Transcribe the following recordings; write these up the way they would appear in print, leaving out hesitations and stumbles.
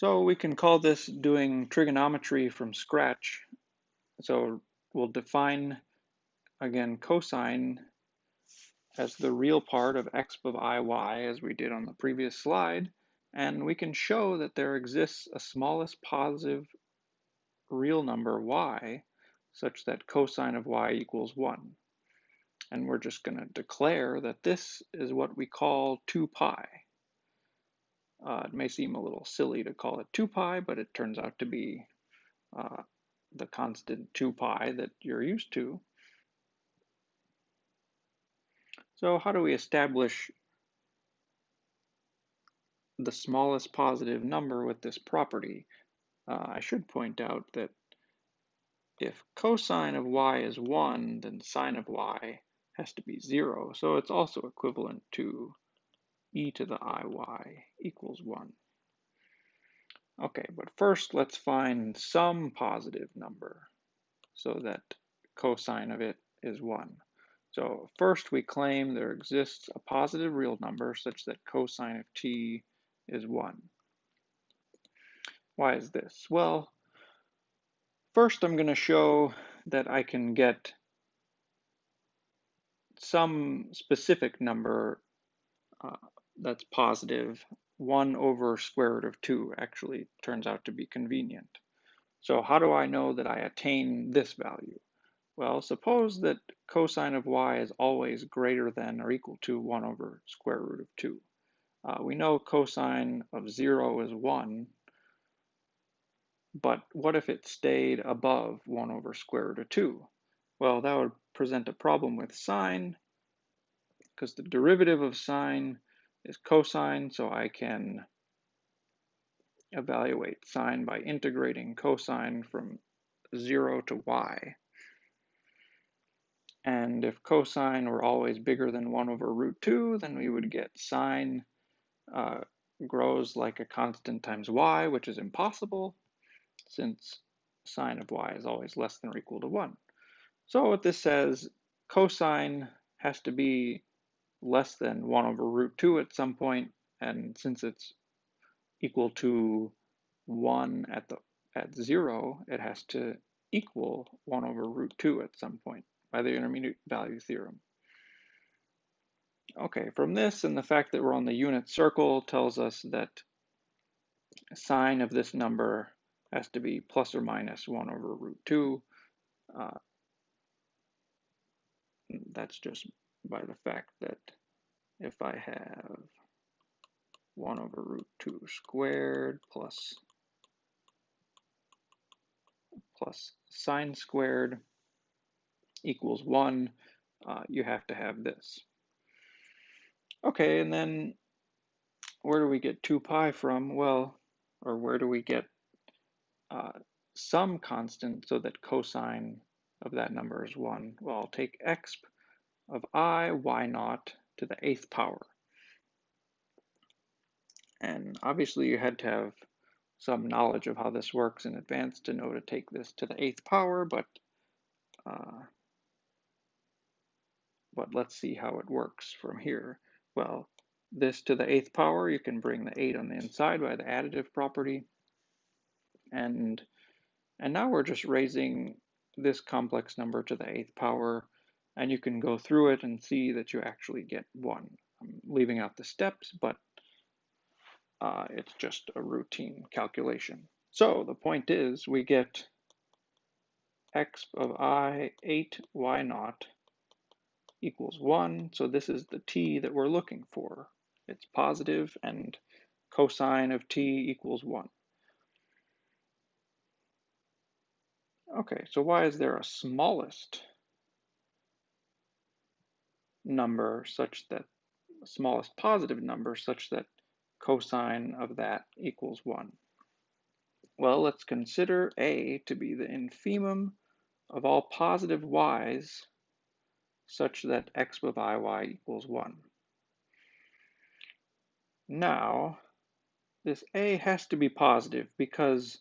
So we can call this doing trigonometry from scratch. So we'll define, again, cosine as the real part of x of iy, as we did on the previous slide. And we can show that there exists a smallest positive real number y such that cosine of y equals 1. And we're just going to declare that this is what we call 2 pi. It may seem a little silly to call it 2 pi, but it turns out to be the constant 2 pi that you're used to. So how do we establish the smallest positive number with this property? I should point out that if cosine of y is 1, then sine of y has to be 0. So it's also equivalent to e to the iy equals 1. Okay, but first let's find some positive number so that cosine of it is 1. So first we claim there exists a positive real number such that cosine of t is 1. Why is this? Well, first I'm going to show that I can get some specific number that's positive. 1 over square root of 2 actually turns out to be convenient. So how do I know that I attain this value? Well, suppose that cosine of y is always greater than or equal to 1 over square root of 2. We know cosine of 0 is 1, but what if it stayed above 1 over square root of 2? Well, that would present a problem with sine, because the derivative of sine is cosine, so I can evaluate sine by integrating cosine from 0 to y. And if cosine were always bigger than 1 over root 2, then we would get sine grows like a constant times y, which is impossible, since sine of y is always less than or equal to 1. So what this says, cosine has to be less than 1 over root 2 at some point, and since it's equal to 1 at 0, it has to equal 1 over root 2 at some point by the intermediate value theorem. Okay, from this and the fact that we're on the unit circle tells us that sine of this number has to be plus or minus 1 over root 2. That's just by the fact that if I have 1 over root 2 squared plus sine squared equals 1, you have to have this. Okay, and then where do we get 2 pi from? Well, or where do we get some constant so that cosine of that number is 1? Well, I'll take exp of I y naught to the 8th power. And obviously you had to have some knowledge of how this works in advance to know to take this to the 8th power, but let's see how it works from here. Well, this to the 8th power, you can bring the 8 on the inside by the additive property. And now we're just raising this complex number to the 8th power, and you can go through it and see that you actually get 1. I'm leaving out the steps, but it's just a routine calculation. So the point is we get exp of I 8 y naught equals 1. So this is the t that we're looking for. It's positive, and cosine of t equals 1. Okay, so why is there a smallest number such that, smallest positive number such that cosine of that equals 1? Well, let's consider a to be the infimum of all positive y's such that exp of iy equals 1. Now, this a has to be positive because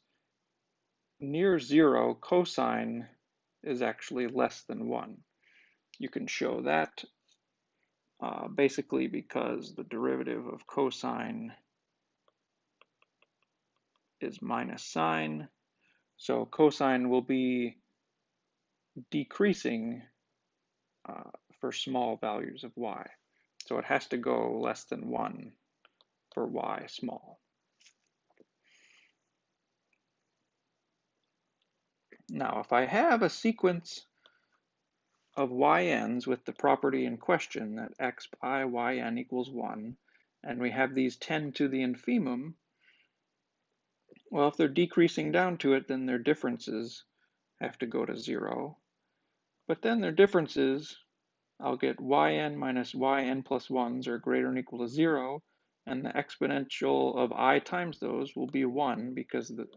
near 0, cosine is actually less than 1. You can show that basically because the derivative of cosine is minus sine, so cosine will be decreasing for small values of y. So it has to go less than 1 for y small. Now, if I have a sequence of yns with the property in question that x I yn equals 1, and we have these tend to the infimum, well, if they're decreasing down to it, then their differences have to go to 0. But then their differences, I'll get yn minus yn plus 1s are greater than or equal to 0, and the exponential of I times those will be 1 because the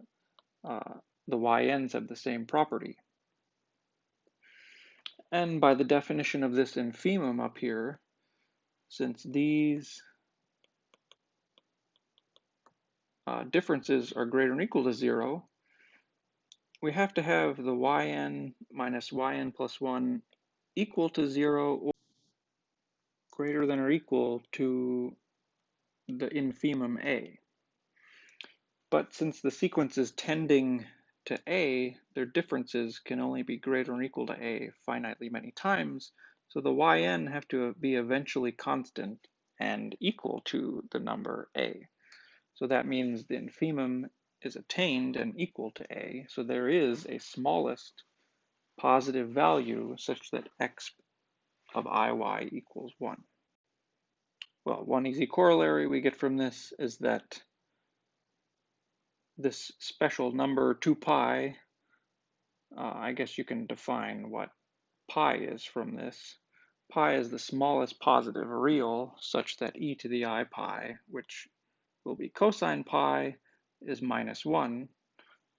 yns have the same property. And by the definition of this infimum up here, since these differences are greater than or equal to 0, we have to have the yn minus yn plus 1 equal to 0 or greater than or equal to the infimum a. But since the sequence is tending to a, their differences can only be greater than or equal to a finitely many times, so the yn have to be eventually constant and equal to the number a. So that means the infimum is attained and equal to a, so there is a smallest positive value such that x of iy equals 1. Well, one easy corollary we get from this is that this special number 2 pi, I guess you can define what pi is from this. Pi is the smallest positive real such that e to the I pi, which will be cosine pi, is minus 1.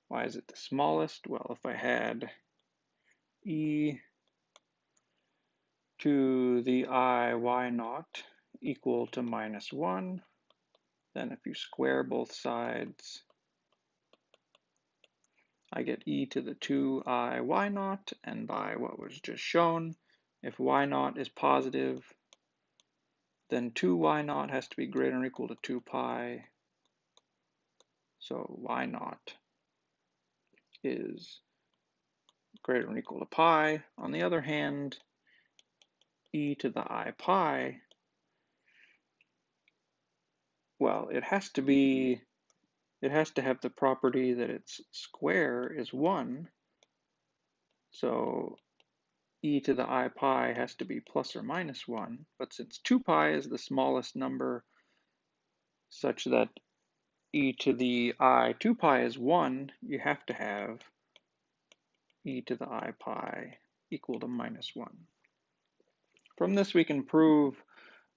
Why is it the smallest? Well, if I had e to the I y naught equal to minus 1, then if you square both sides, I get e to the 2I y naught, and by what was just shown, if y naught is positive, then 2y naught has to be greater than or equal to 2 pi, so y naught is greater than or equal to pi. On the other hand, e to the I pi, well, it has to have the property that its square is 1, so e to the I pi has to be plus or minus 1, but since 2 pi is the smallest number such that e to the I 2 pi is 1, you have to have e to the I pi equal to minus 1. From this we can prove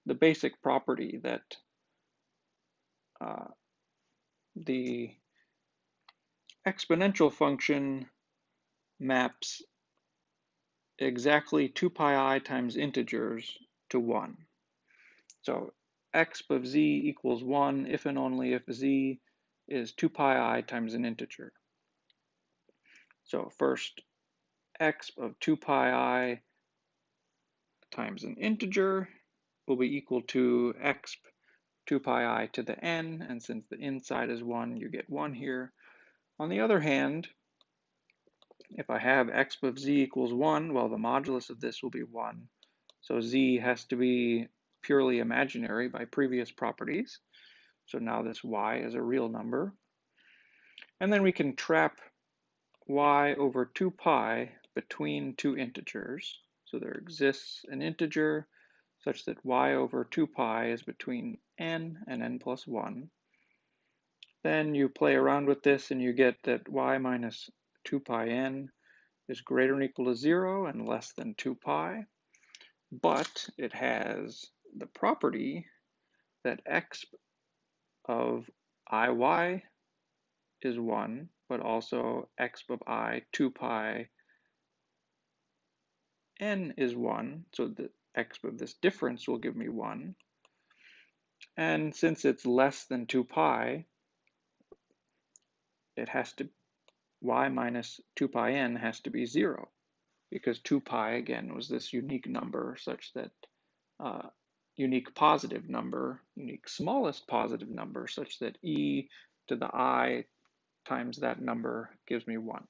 the basic property that the exponential function maps exactly 2 pi I times integers to 1. So exp of z equals 1 if and only if z is 2 pi I times an integer. So first, exp of 2 pi I times an integer will be equal to exp 2 pi I to the n, and since the inside is 1, you get 1 here. On the other hand, if I have exp of z equals 1, well, the modulus of this will be 1. So z has to be purely imaginary by previous properties. So now this y is a real number. And then we can trap y over 2 pi between two integers. So there exists an integer such that y over 2 pi is between n and n plus 1. Then you play around with this and you get that y minus 2 pi n is greater than or equal to 0 and less than 2 pi. But it has the property that exp of iy is 1, but also exp of I 2 pi n is 1, so the exp of this difference will give me 1. And since it's less than 2 pi, it has to, y minus 2 pi n has to be 0, because 2 pi, again, was this unique number such that, unique positive number, unique smallest positive number, such that e to the I times that number gives me 1.